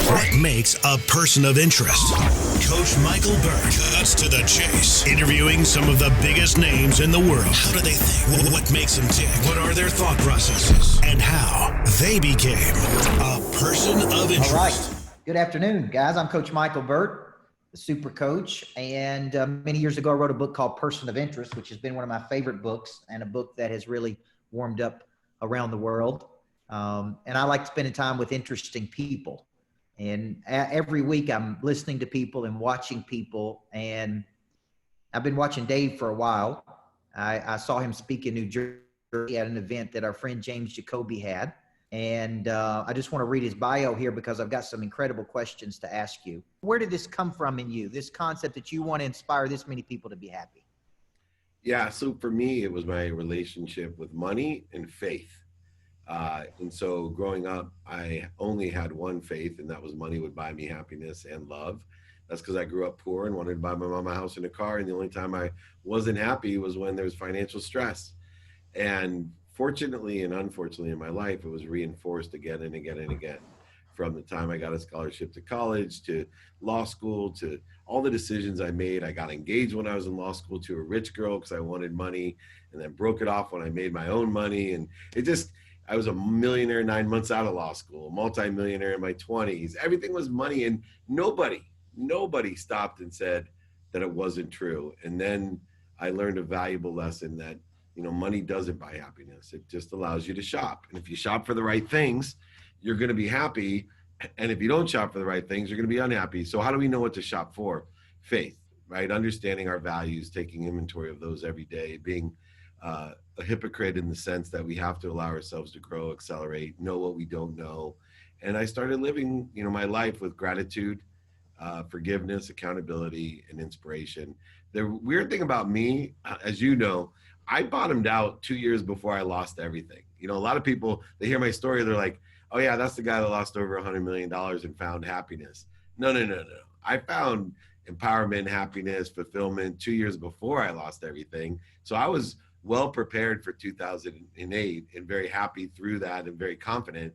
What makes a person of interest? Coach Micheal Burt cuts to the chase, interviewing some of the biggest names in the world. How do they think? What makes them tick? What are their thought processes? And how they became a person of interest. All right. Good afternoon, guys. I'm Coach Micheal Burt, the super coach. And many years ago, I wrote a book called Person of Interest, which has been one of my favorite books and a book that has really warmed up around the world. And I like spending time with interesting people. And every week I'm listening to people and watching people. And I've been watching Dave for a while. I saw him speak in New Jersey at an event that our friend James Jacoby had. And I just want to read his bio here because I've got some incredible questions to ask you. Where did this come from in you, this concept that you want to inspire this many people to be happy? Yeah, so for me, it was my relationship with money and faith. And so growing up, I only had one faith, and that was money would buy me happiness and love. That's because I grew up poor and wanted to buy my mom a house and a car. And the only time I wasn't happy was when there was financial stress. And fortunately and unfortunately in my life, it was reinforced again and again and again. From the time I got a scholarship to college, to law school, to all the decisions I made. I got engaged when I was in law school to a rich girl because I wanted money, and then broke it off when I made my own money. And I was a millionaire 9 months out of law school, a multimillionaire in my 20s. Everything was money, and nobody stopped and said that it wasn't true. And then I learned a valuable lesson that, money doesn't buy happiness. It just allows you to shop. And if you shop for the right things, you're going to be happy. And if you don't shop for the right things, you're going to be unhappy. So how do we know what to shop for? Faith, right? Understanding our values, taking inventory of those every day, being a hypocrite in the sense that we have to allow ourselves to grow, accelerate, know what we don't know. And I started living, my life with gratitude, forgiveness, accountability, and inspiration. The weird thing about me, as you know, I bottomed out 2 years before I lost everything. A lot of people, they hear my story, they're like, oh yeah, that's the guy that lost over $100 million and found happiness. No. I found empowerment, happiness, fulfillment 2 years before I lost everything. So I was well prepared for 2008 and very happy through that and very confident,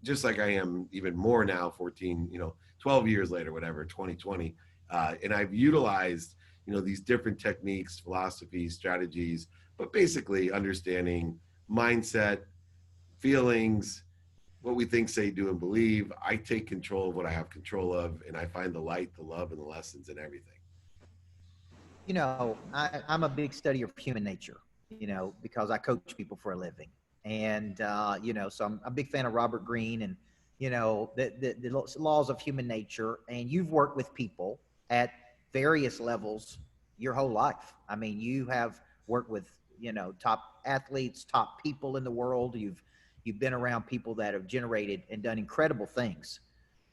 just like I am even more now, 12 years later, whatever, 2020. And I've utilized, these different techniques, philosophies, strategies, but basically understanding mindset, feelings, what we think, say, do, and believe. I take control of what I have control of, and I find the light, the love, and the lessons in everything. I'm a big study of human nature, because I coach people for a living. And, so I'm a big fan of Robert Greene and, the laws of human nature. And you've worked with people at various levels your whole life. I mean, you have worked with, top athletes, top people in the world. You've been around people that have generated and done incredible things.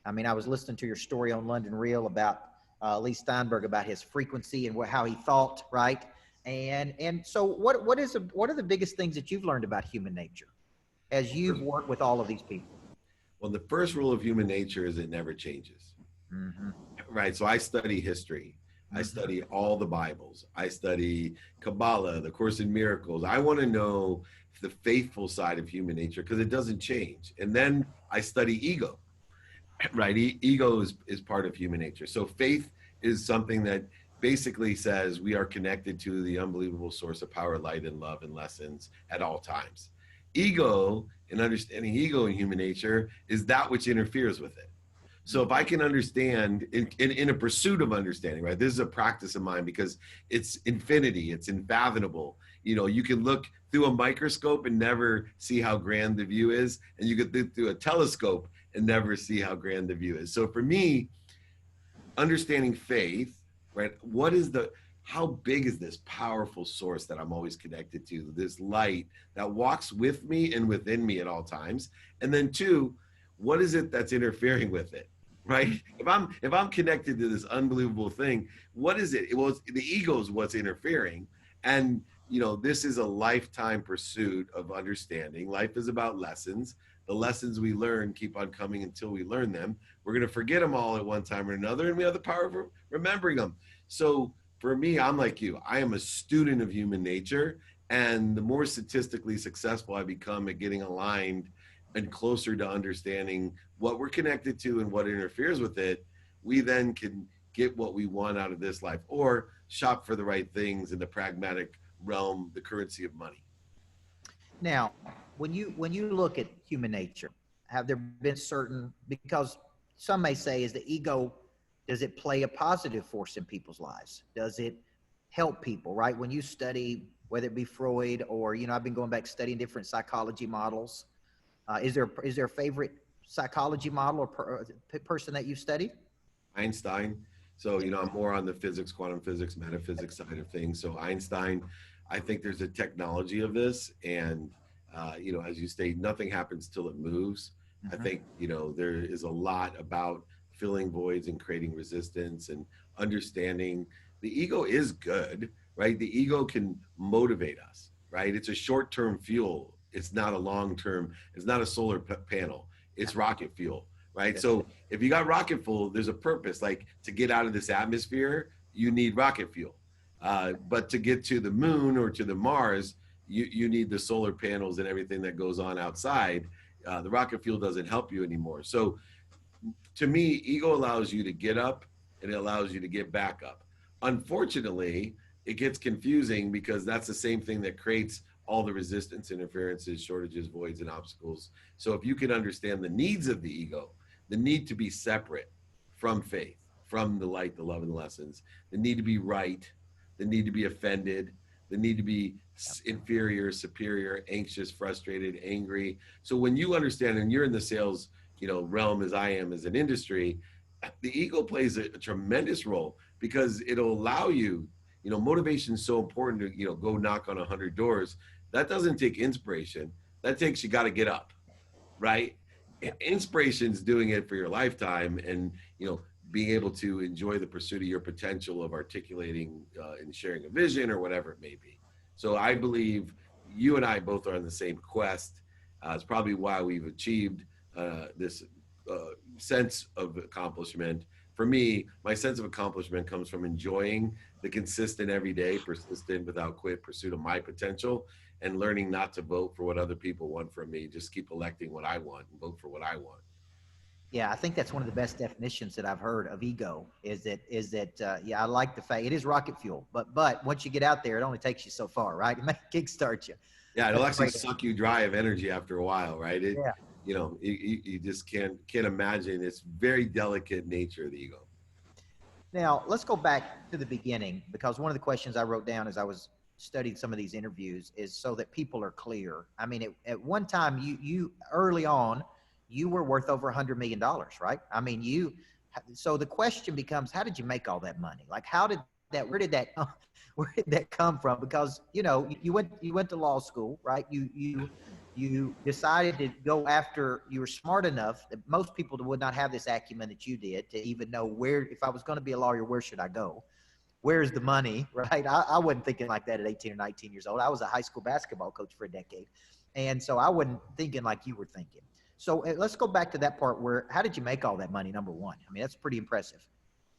I mean, I was listening to your story on London Real about Lee Steinberg, about his frequency and how he thought, right? And so what are the biggest things that you've learned about human nature as you've worked with all of these people? Well, the first rule of human nature is it never changes. Mm-hmm. Right. So I study history. I study all the Bibles. I study Kabbalah, the Course in Miracles. I want to know the faithful side of human nature because it doesn't change. And then I study ego, right? Ego is part of human nature. So faith is something that basically says we are connected to the unbelievable source of power, light, and love and lessons at all times. Ego, and understanding ego in human nature, is that which interferes with it. So if I can understand in a pursuit of understanding, right? This is a practice of mine because it's infinity, it's unfathomable. You can look through a microscope and never see how grand the view is. And you could look through a telescope and never see how grand the view is. So for me, understanding faith, right? How big is this powerful source that I'm always connected to, this light that walks with me and within me at all times? And then two, what is it that's interfering with it? Right? If I'm connected to this unbelievable thing, what is it? Well, the ego is what's interfering. And, this is a lifetime pursuit of understanding. Life is about lessons. The lessons we learn keep on coming until we learn them. We're going to forget them all at one time or another, and we have the power of remembering them. So for me, I'm like you. I am a student of human nature. And the more statistically successful I become at getting aligned and closer to understanding what we're connected to and what interferes with it, we then can get what we want out of this life, or shop for the right things in the pragmatic realm, the currency of money. Now, when you look at human nature, have there been certain, because some may say, is the ego, does it play a positive force in people's lives? Does it help people, right? When you study, whether it be Freud or, I've been going back studying different psychology models. Is there a favorite psychology model or person that you've studied? Einstein. So, I'm more on the physics, quantum physics, metaphysics side of things. So Einstein, I think there's a technology of this. And, as you state, nothing happens till it moves. I think, there is a lot about filling voids and creating resistance and understanding the ego is good, right? The ego can motivate us, right? It's a short-term fuel. It's not a long-term, it's not a solar panel. It's rocket fuel, right? So if you got rocket fuel, there's a purpose. Like, to get out of this atmosphere, you need rocket fuel. But to get to the moon or to the Mars, you need the solar panels and everything that goes on outside. The rocket fuel doesn't help you anymore. So to me, ego allows you to get up and it allows you to get back up. Unfortunately, it gets confusing because that's the same thing that creates all the resistance, interferences, shortages, voids, and obstacles. So if you can understand the needs of the ego, the need to be separate from faith, from the light, the love, and the lessons, the need to be right, the need to be offended, the need to be inferior, superior, anxious, frustrated, angry. So when you understand, and you're in the sales, realm as I am as an industry, the ego plays a tremendous role because it'll allow you, motivation is so important to, go knock on 100 doors. That doesn't take inspiration. That takes, you got to get up, right? Inspiration's doing it for your lifetime and, being able to enjoy the pursuit of your potential of articulating and sharing a vision or whatever it may be. So I believe you and I both are on the same quest. It's probably why we've achieved this sense of accomplishment. For me, my sense of accomplishment comes from enjoying the consistent, everyday, persistent, without quit pursuit of my potential and learning not to vote for what other people want from me. Just keep electing what I want and vote for what I want. Yeah, I think that's one of the best definitions that I've heard of ego is that I like the fact it is rocket fuel, but once you get out there, it only takes you so far, right? It may kickstart you. Yeah, it'll actually suck you dry of energy after a while, right? Yeah. You just can't imagine its very delicate nature of the ego. Now, let's go back to the beginning, because one of the questions I wrote down as I was studying some of these interviews is so that people are clear. I mean, at one time, you early on, you were worth over $100 million, right? I mean, so the question becomes, how did you make all that money? Like, where did that come from? Because, you went to law school, right? You decided to go after, you were smart enough that most people would not have this acumen that you did to even know if I was going to be a lawyer, where should I go? Where's the money, right? I wasn't thinking like that at 18 or 19 years old. I was a high school basketball coach for a decade. And so I wasn't thinking like you were thinking. So let's go back to that part where, how did you make all that money, number one? I mean, that's pretty impressive.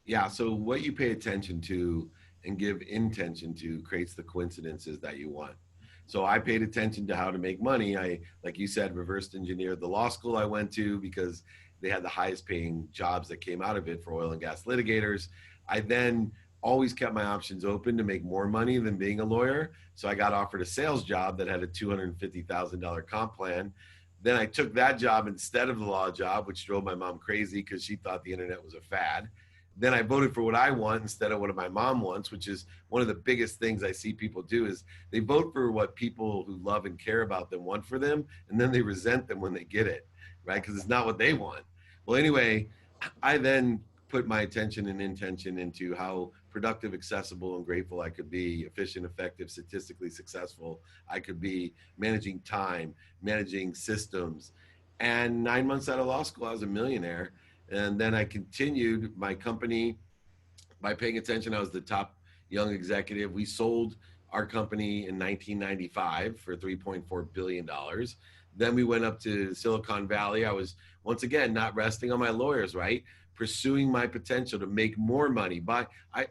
Yeah, so what you pay attention to and give intention to creates the coincidences that you want. So I paid attention to how to make money. I, like you said, reverse engineered the law school I went to because they had the highest paying jobs that came out of it for oil and gas litigators. I then always kept my options open to make more money than being a lawyer. So I got offered a sales job that had a $250,000 comp plan. Then I took that job instead of the law job, which drove my mom crazy because she thought the internet was a fad. Then I voted for what I want instead of what my mom wants, which is one of the biggest things I see people do is they vote for what people who love and care about them want for them, and then they resent them when they get it, right? Because it's not what they want. Well, anyway, I then put my attention and intention into how productive, accessible, and grateful I could be, efficient, effective, statistically successful I could be, managing time, managing systems. And 9 months out of law school, I was a millionaire. And then I continued my company by paying attention. I was the top young executive. We sold our company in 1995 for $3.4 billion. Then we went up to Silicon Valley. I was, once again, not resting on my lawyers, right? Pursuing my potential to make more money.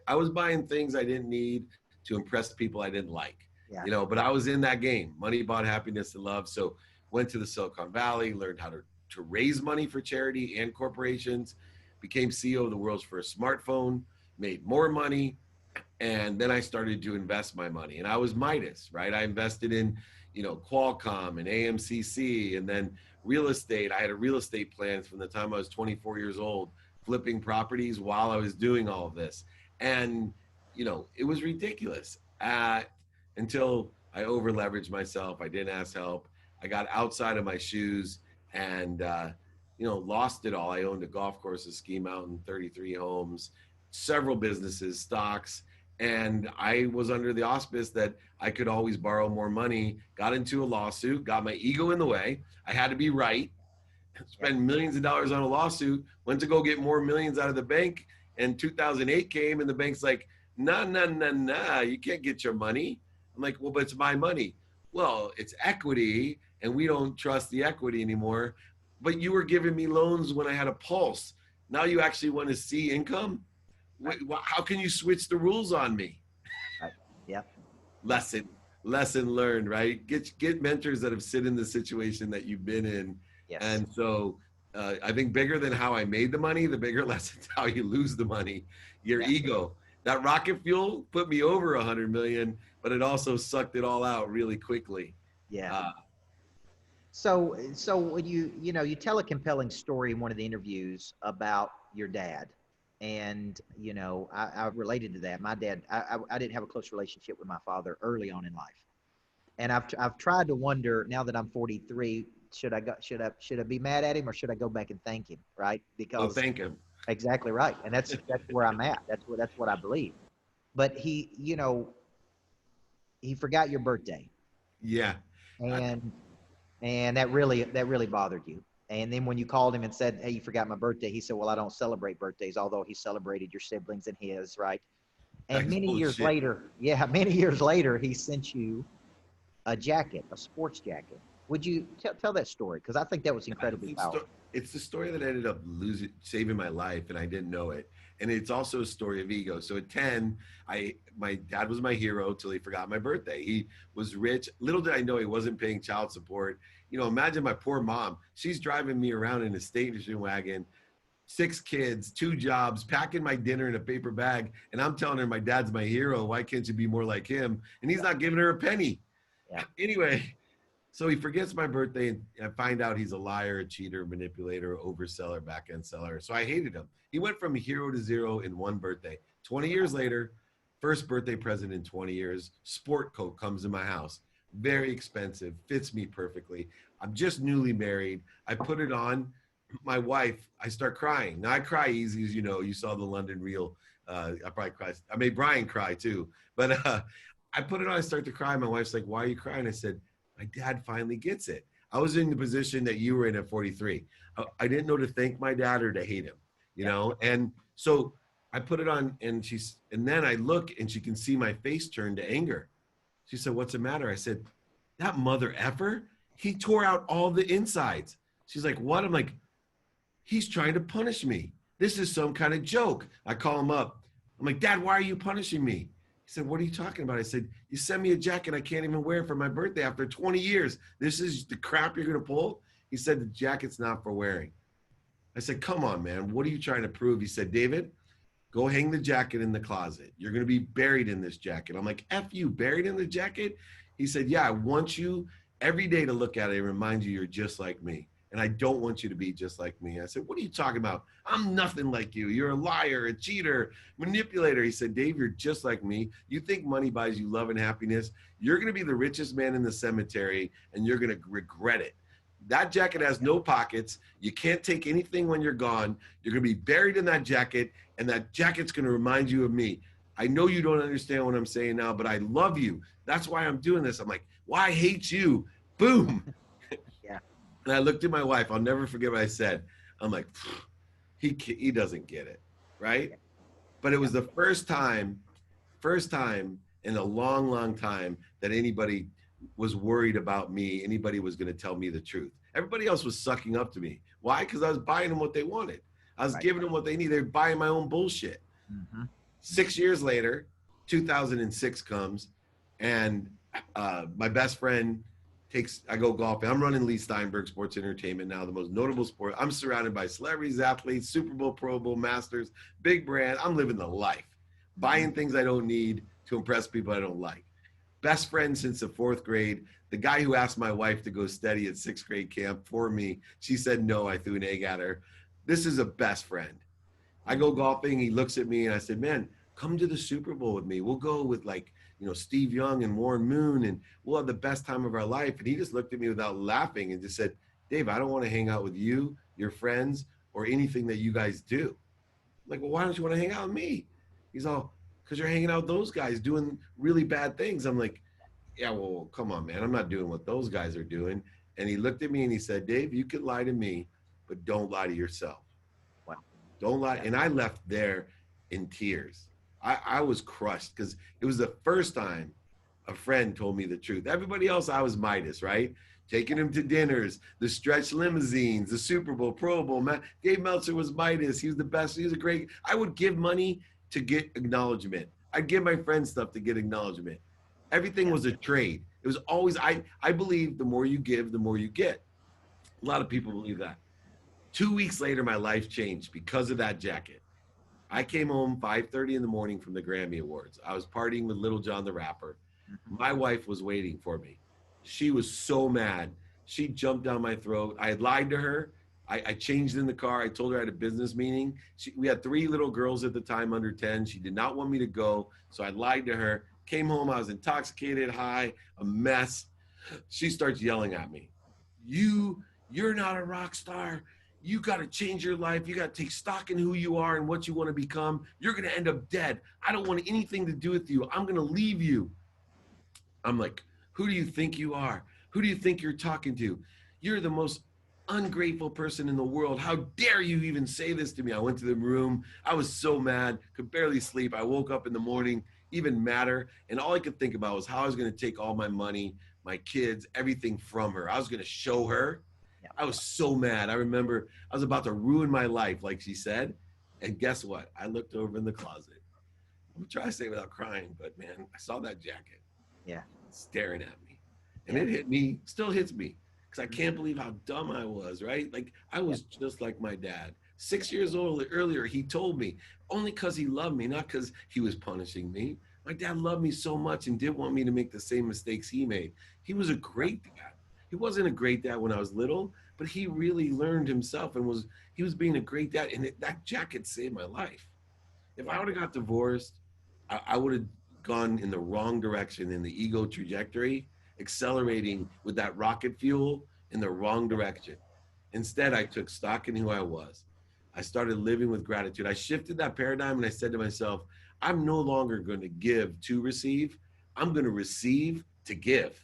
I was buying things I didn't need to impress people I didn't like, but I was in that game. Money bought happiness and love. So went to the Silicon Valley, learned how to raise money for charity and corporations, became CEO of the world's first smartphone, made more money. And then I started to invest my money, and I was Midas, right? I invested in, Qualcomm and AMCC, and then real estate. I had a real estate plan from the time I was 24 years old, flipping properties while I was doing all of this. And, it was ridiculous until I over leveraged myself. I didn't ask help. I got outside of my shoes and, lost it all. I owned a golf course, a ski mountain, 33 homes, several businesses, stocks. And I was under the auspice that I could always borrow more money, got into a lawsuit, got my ego in the way. I had to be right, spend millions of dollars on a lawsuit, went to go get more millions out of the bank. And 2008 came and the bank's like, nah, you can't get your money. I'm like, well, but it's my money. Well, it's equity and we don't trust the equity anymore. But you were giving me loans when I had a pulse. Now you actually want to see income? How can you switch the rules on me? Right. Yeah. Lesson learned, right? Get mentors that have sit in the situation that you've been in. Yes. And so I think bigger than how I made the money, the bigger lesson is how you lose the money, your ego. That rocket fuel put me over 100 million, but it also sucked it all out really quickly. Yeah. So when you tell a compelling story in one of the interviews about your dad, and I related to that. My dad, I didn't have a close relationship with my father early on in life, and I've tried to wonder now that I'm 43, should I be mad at him or should I go back and thank him, right? Because thank him. Exactly right, and that's where I'm at. That's what I believe. But he forgot your birthday. Yeah. And that really bothered you. And then when you called him and said, hey, you forgot my birthday, he said, well, I don't celebrate birthdays, although he celebrated your siblings and his, right? And That's many years bullshit. later, he sent you a jacket, a sports jacket. Would you tell that story? Because I think that was incredibly powerful. It's the story that ended up saving my life, and I didn't know it. And it's also a story of ego. So at 10, my dad was my hero till he forgot my birthday. He was rich. Little did I know he wasn't paying child support. Imagine my poor mom. She's driving me around in a station wagon, 6 kids, 2 jobs, packing my dinner in a paper bag. And I'm telling her my dad's my hero. Why can't you be more like him? And he's not giving her a penny. Yeah. Anyway, so he forgets my birthday, and I find out he's a liar, a cheater, manipulator, overseller, back-end seller. So I hated him. He went from hero to zero in one birthday. 20 years later, first birthday present in 20 years, sport coat comes in my house. Very expensive, fits me perfectly. I'm just newly married. I put it on. My wife, I start crying. Now I cry easy, as you saw the London reel. I probably cried. I made Brian cry too. But I put it on, I start to cry. My wife's like, why are you crying? I said, my dad finally gets it. I was in the position that you were in at 43. I didn't know to thank my dad or to hate him, And so I put it on, and then I look and she can see my face turn to anger. She said, what's the matter? I said, that mother effer, he tore out all the insides. She's like, what? I'm like, he's trying to punish me. This is some kind of joke. I call him up. I'm like, Dad, why are you punishing me? He said, what are you talking about? I said, you sent me a jacket I can't even wear for my birthday after 20 years. This is the crap you're going to pull? He said, the jacket's not for wearing. I said, come on, man. What are you trying to prove? He said, David, go hang the jacket in the closet. You're going to be buried in this jacket. I'm like, F you, buried in the jacket? He said, yeah, I want you every day to look at it and remind you you're just like me. And I don't want you to be just like me. I said, what are you talking about? I'm nothing like you. You're a liar, a cheater, manipulator. He said, Dave, you're just like me. You think money buys you love and happiness. You're going to be the richest man in the cemetery, and you're going to regret it. That jacket has no pockets. You can't take anything when you're gone. You're going to be buried in that jacket, and that jacket's going to remind you of me. I know you don't understand what I'm saying now, but I love you. That's why I'm doing this. I'm like, well, I hate you. Boom. Yeah. And I looked at my wife. I'll never forget what I said. I'm like, he doesn't get it, right? But it was the first time in a long, long time that anybody was worried about me. Anybody was going to tell me the truth. Everybody else was sucking up to me. Why? Because I was buying them what they wanted. I was giving them what they needed. They were buying my own bullshit. Mm-hmm. 6 years later, 2006 comes, and my best friend I go golfing. I'm running Lee Steinberg Sports Entertainment now, the most notable sport. I'm surrounded by celebrities, athletes, Super Bowl, Pro Bowl, Masters, big brand. I'm living the life, buying things I don't need to impress people I don't like. Best friend since the 4th grade. The guy who asked my wife to go steady at 6th grade camp for me, she said no. I threw an egg at her. This is a best friend. I go golfing. He looks at me and I said, man, come to the Super Bowl with me. We'll go with Steve Young and Warren Moon, and we'll have the best time of our life. And he just looked at me without laughing and just said, Dave, I don't want to hang out with you, your friends, or anything that you guys do. I'm like, well, why don't you want to hang out with me? He's all, because you're hanging out with those guys doing really bad things. I'm like, yeah, well, come on, man. I'm not doing what those guys are doing. And he looked at me and he said, Dave, you can lie to me, but don't lie to yourself. Wow. Don't lie. And I left there in tears. I was crushed because it was the first time a friend told me the truth. Everybody else, I was Midas, right? Taking him to dinners, the stretch limousines, the Super Bowl, Pro Bowl. Dave Meltzer was Midas. He was the best. He was a great. I would give money to get acknowledgement. I'd give my friends stuff to get acknowledgement. Everything was a trade. It was always, I believe the more you give, the more you get. A lot of people believe that. 2 weeks later, my life changed because of that jacket. I came home 5:30 in the morning from the Grammy Awards. I was partying with Little John the Rapper. My wife was waiting for me. She was so mad. She jumped down my throat. I had lied to her. I changed in the car. I told her I had a business meeting. We had 3 little girls at the time under 10. She did not want me to go. So I lied to her. Came home. I was intoxicated, high, a mess. She starts yelling at me. You're not a rock star. You got to change your life. You got to take stock in who you are and what you want to become. You're going to end up dead. I don't want anything to do with you. I'm going to leave you. I'm like, who do you think you are? Who do you think you're talking to? You're the most ungrateful person in the world. How dare you even say this to me? I went to the room. I was so mad, could barely sleep. I woke up in the morning, even madder. And all I could think about was how I was going to take all my money, my kids, everything from her. I was going to show her. I was so mad. I remember I was about to ruin my life, like she said. And guess what? I looked over in the closet. I'm trying to say it without crying, but man, I saw that jacket. Yeah. Staring at me. And it hit me, still hits me. Because I can't believe how dumb I was, right? Like, I was just like my dad. 6 years old earlier, he told me, only because he loved me, not because he was punishing me. My dad loved me so much and didn't want me to make the same mistakes he made. He was a great dad. He wasn't a great dad when I was little, but he really learned himself and he was being a great dad. And that jacket saved my life. If I would have got divorced, I would have gone in the wrong direction in the ego trajectory, accelerating with that rocket fuel in the wrong direction. Instead, I took stock in who I was. I started living with gratitude. I shifted that paradigm and I said to myself, I'm no longer going to give to receive. I'm going to receive to give.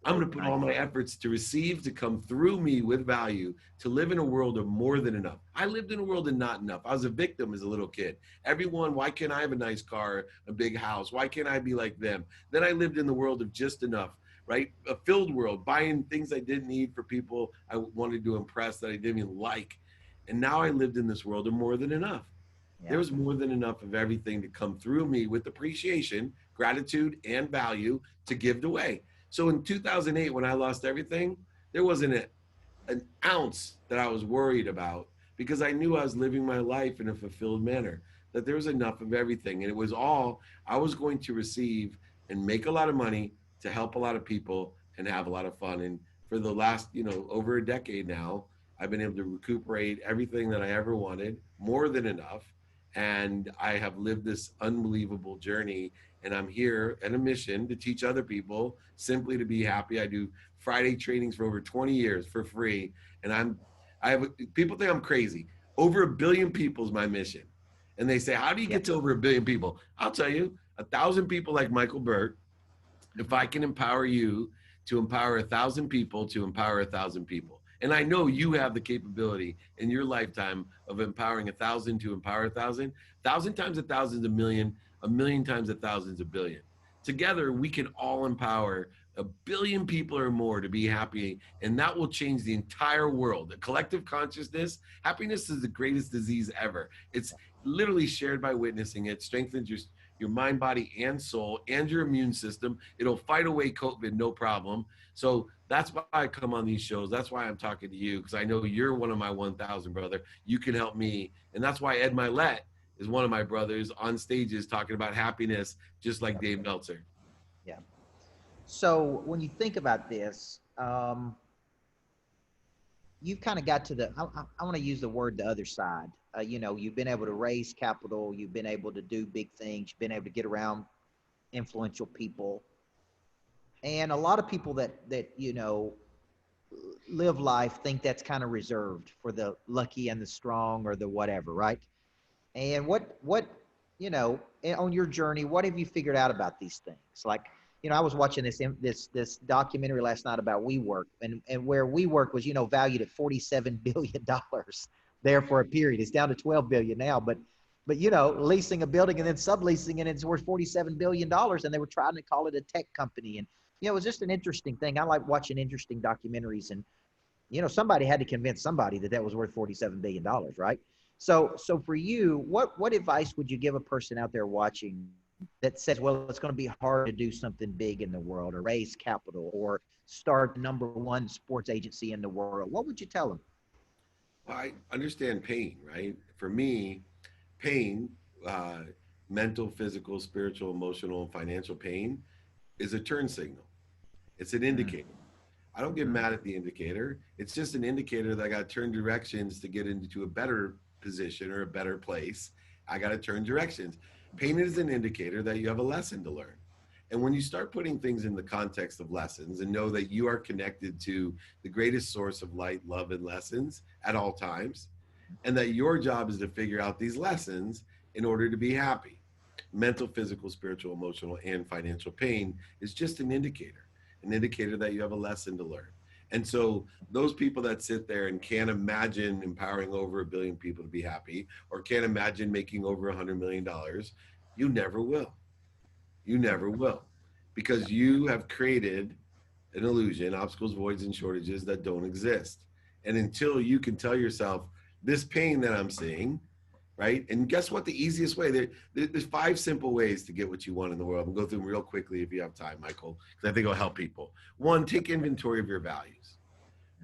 I'm going to put all my efforts to receive, to come through me with value, to live in a world of more than enough. I lived in a world of not enough. I was a victim as a little kid. Everyone, why can't I have a nice car, a big house? Why can't I be like them? Then I lived in the world of just enough, right? A filled world, buying things I didn't need for people I wanted to impress that I didn't even like. And now I lived in this world of more than enough. Yeah. There was more than enough of everything to come through me with appreciation, gratitude, and value to give away. So in 2008, when I lost everything, there wasn't an ounce that I was worried about because I knew I was living my life in a fulfilled manner, that there was enough of everything. And it was all I was going to receive and make a lot of money to help a lot of people and have a lot of fun. And for the last, over a decade now, I've been able to recuperate everything that I ever wanted, more than enough. And I have lived this unbelievable journey. And I'm here at a mission to teach other people simply to be happy. I do Friday trainings for over 20 years for free. And people think I'm crazy. Over 1 billion people is my mission. And they say, how do you get to over 1 billion people? I'll tell you, 1,000 people like Micheal Burt. If I can empower you to empower 1,000 people to empower 1,000 people. And I know you have the capability in your lifetime of empowering 1,000 to empower 1,000. 1,000 times 1,000 is a million. 1,000,000 times 1,000 is a billion. Together, we can all empower 1 billion people or more to be happy, and that will change the entire world. The collective consciousness, happiness is the greatest disease ever. It's literally shared by witnessing it, strengthens your mind, body, and soul, and your immune system. It'll fight away COVID, no problem. So that's why I come on these shows. That's why I'm talking to you, because I know you're one of my 1,000, brother. You can help me. And that's why Ed Milet is one of my brothers on stages talking about happiness, just like Dave Meltzer. Yeah. So when you think about this, you've kind of got to the, I want to use the word the other side. You know, you've been able to raise capital, you've been able to do big things, you've been able to get around influential people. And a lot of people that, you know, live life think that's kind of reserved for the lucky and the strong or the whatever, right? And what, you know, on your journey, what have you figured out about these things? Like, you know, I was watching this documentary last night about WeWork, and where WeWork was, you know, valued at $47 billion there for a period. It's down to 12 billion now, but you know, leasing a building and then subleasing, and it's worth $47 billion, and they were trying to call it a tech company. And you know, it was just an interesting thing. I like watching interesting documentaries, and you know, somebody had to convince somebody that was worth $47 billion, right? So for you, what advice would you give a person out there watching that says, well, it's going to be hard to do something big in the world, or raise capital, or start the #1 sports agency in the world? What would you tell them? Well, I understand pain, right? For me, pain, mental, physical, spiritual, emotional, and financial pain is a turn signal. It's an indicator. I don't get mad at the indicator. It's just an indicator that I got to turn directions to get into a better position or a better place. I got to turn directions. Pain is an indicator that you have a lesson to learn. And when you start putting things in the context of lessons and know that you are connected to the greatest source of light, love, and lessons at all times, and that your job is to figure out these lessons in order to be happy. Mental, physical, spiritual, emotional, and financial pain is just an indicator that you have a lesson to learn. And so those people that sit there and can't imagine empowering over 1 billion people to be happy, or can't imagine making over $100 million, you never will. You never will. Because you have created an illusion, obstacles, voids, and shortages that don't exist. And until you can tell yourself, this pain that I'm seeing, right? And guess what? The easiest way, there's 5 simple ways to get what you want in the world. I'll go through them real quickly if you have time, Michael, because I think it'll help people. 1, take inventory of your values,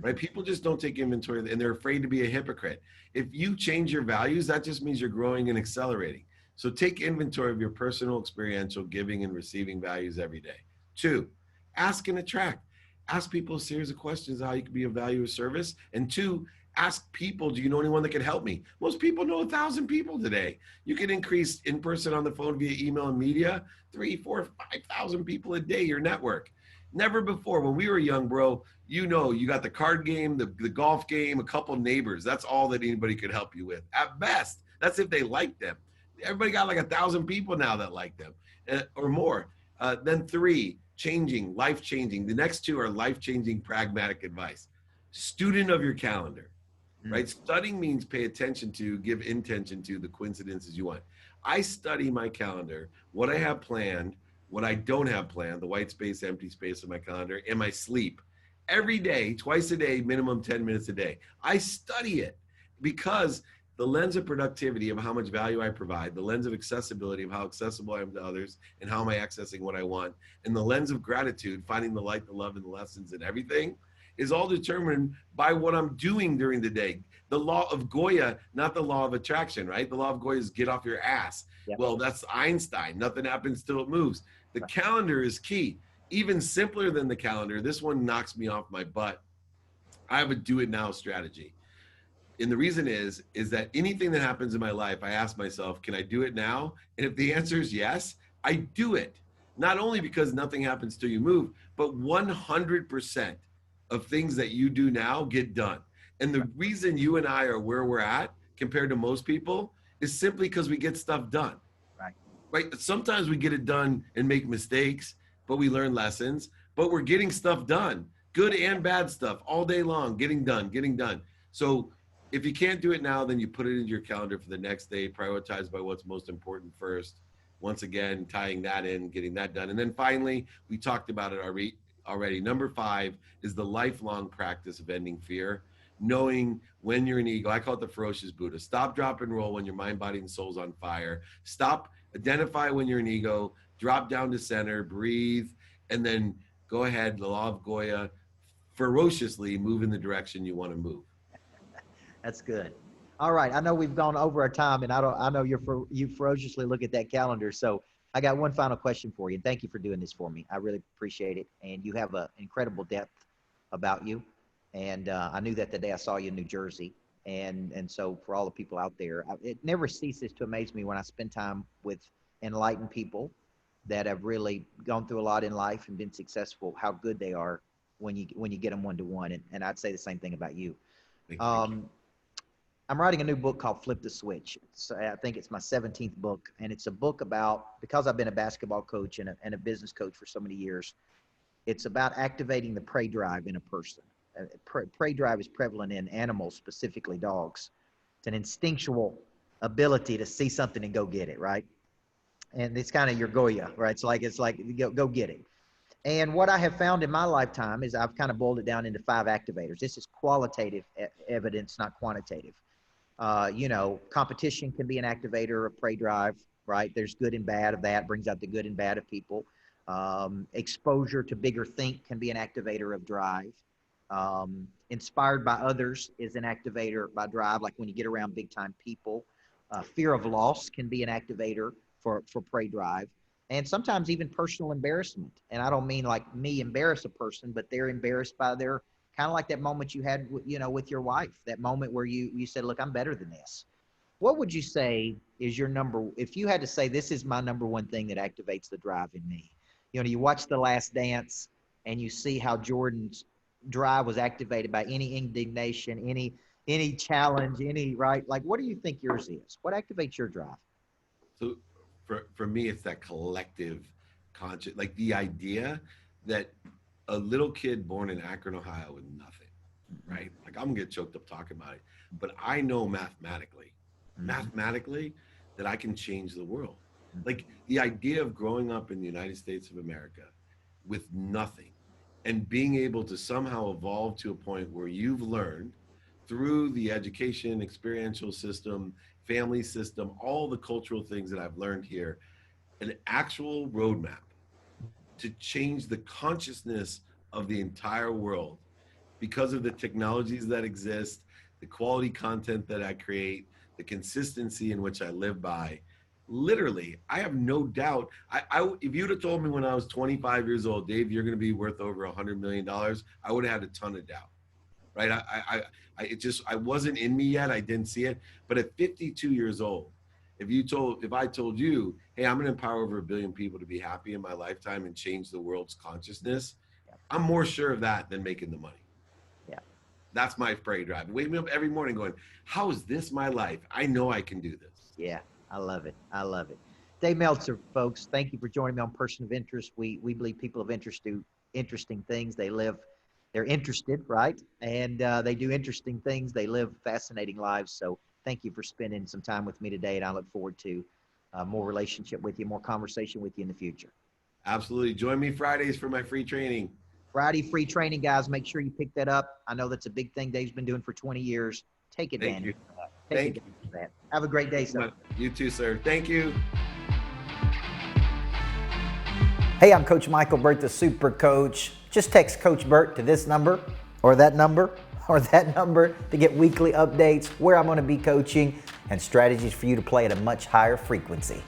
right? People just don't take inventory, and they're afraid to be a hypocrite. If you change your values, that just means you're growing and accelerating. So take inventory of your personal, experiential, giving and receiving values every day. 2, ask and attract. Ask people a series of questions how you can be of value or service. And 2, ask people, do you know anyone that can help me? Most people know 1,000 people today. You can increase in person, on the phone, via email and media, 3, 4, 5,000 people a day, your network. Never before, when we were young, bro, you know, you got the card game, the golf game, a couple neighbors. That's all that anybody could help you with. At best, that's if they like them. Everybody got like 1,000 people now that like them or more. Then 3, changing, life-changing. The next 2 are life-changing, pragmatic advice. Student of your calendar. Right? Studying means pay attention to, give intention to the coincidences you want. I study my calendar, what I have planned, what I don't have planned, the white space, empty space of my calendar, and my sleep. Every day, twice a day, minimum 10 minutes a day. I study it because the lens of productivity of how much value I provide, the lens of accessibility of how accessible I am to others and how am I accessing what I want, and the lens of gratitude, finding the light, the love, and the lessons in everything, is all determined by what I'm doing during the day. The law of Goya, not the law of attraction, right? The law of Goya is get off your ass. Yep. Well, that's Einstein. Nothing happens till it moves. The calendar is key. Even simpler than the calendar, this one knocks me off my butt. I have a do it now strategy. And the reason is that anything that happens in my life, I ask myself, can I do it now? And if the answer is yes, I do it. Not only because nothing happens till you move, but 100% of things that you do now get done. And the reason you and I are where we're at compared to most people is simply because we get stuff done. Right? Sometimes we get it done and make mistakes, but we learn lessons, but we're getting stuff done, good and bad stuff all day long, getting done. So if you can't do it now, then you put it into your calendar for the next day, prioritize by what's most important first. Once again, tying that in, getting that done. And then finally, we talked about it already. Number 5 is the lifelong practice of ending fear. knowing when you're an ego. I call it the ferocious Buddha. Stop, drop, and roll when your mind, body, and soul's on fire. Stop, identify when you're an ego, drop down to center, breathe, and then go ahead, the law of Goya, ferociously move in the direction you want to move. That's good. All right. I know we've gone over our time, and I know you ferociously look at that calendar. So I got one final question for you. And thank you for doing this for me. I really appreciate it. And you have an incredible depth about you. And I knew that the day I saw you in New Jersey. And so for all the people out there, it never ceases to amaze me when I spend time with enlightened people that have really gone through a lot in life and been successful, how good they are when you get them one-to-one. And I'd say the same thing about you. Thank you. I'm writing a new book called Flip the Switch. I think it's my 17th book, and it's a book about, because I've been a basketball coach and a business coach for so many years, it's about activating the prey drive in a person. Prey drive is prevalent in animals, specifically dogs. It's an instinctual ability to see something and go get it, right? And it's kind of your Goya, right? It's like go get it. And what I have found in my lifetime is I've kind of boiled it down into 5 activators. This is qualitative evidence, not quantitative. Competition can be an activator of prey drive, right? There's good and bad of that, brings out the good and bad of people. Exposure to bigger think can be an activator of drive. Inspired by others is an activator by drive, like when you get around big time people. Fear of loss can be an activator for prey drive. And sometimes even personal embarrassment. And I don't mean like me embarrass a person, but they're embarrassed by their, kind of like that moment you had, with your wife, that moment where you said, look, I'm better than this. What would you say is your if you had to say, this is my number one thing that activates the drive in me? You watch The Last Dance and you see how Jordan's drive was activated by any indignation, any challenge, right? Like, what do you think yours is? What activates your drive? So for me, it's that collective conscious, like the idea that a little kid born in Akron, Ohio with nothing, right? Like, I'm gonna get choked up talking about it, but I know mathematically that I can change the world. Like, the idea of growing up in the United States of America with nothing and being able to somehow evolve to a point where you've learned through the education, experiential system, family system, all the cultural things that I've learned here, an actual roadmap to change the consciousness of the entire world because of the technologies that exist, the quality content that I create, the consistency in which I live by. Literally, I have no doubt. If you'd have told me when I was 25 years old, Dave, you're going to be worth over $100 million, I would have had a ton of doubt, right? I wasn't in me yet. I didn't see it. But at 52 years old, if I told you, hey, I'm going to empower over 1 billion people to be happy in my lifetime and change the world's consciousness, I'm more sure of that than making the money. Yeah. That's my prey drive. Wake me up every morning going, how is this my life? I know I can do this. Yeah, I love it. I love it. Dave Meltzer, folks, thank you for joining me on Person of Interest. We believe people of interest do interesting things. They're interested, right? And they do interesting things. They live fascinating lives. So thank you for spending some time with me today. And I look forward to more relationship with you, more conversation with you in the future. Absolutely. Join me Fridays for my free training. Friday free training, guys. Make sure you pick that up. I know that's a big thing Dave's been doing for 20 years. Take advantage of that. Take advantage of that. Have a great day, sir. You too, sir. Thank you. Hey, I'm Coach Micheal Burt, the Super Coach. Just text Coach Burt to this number or that number to get weekly updates, where I'm going to be coaching, and strategies for you to play at a much higher frequency.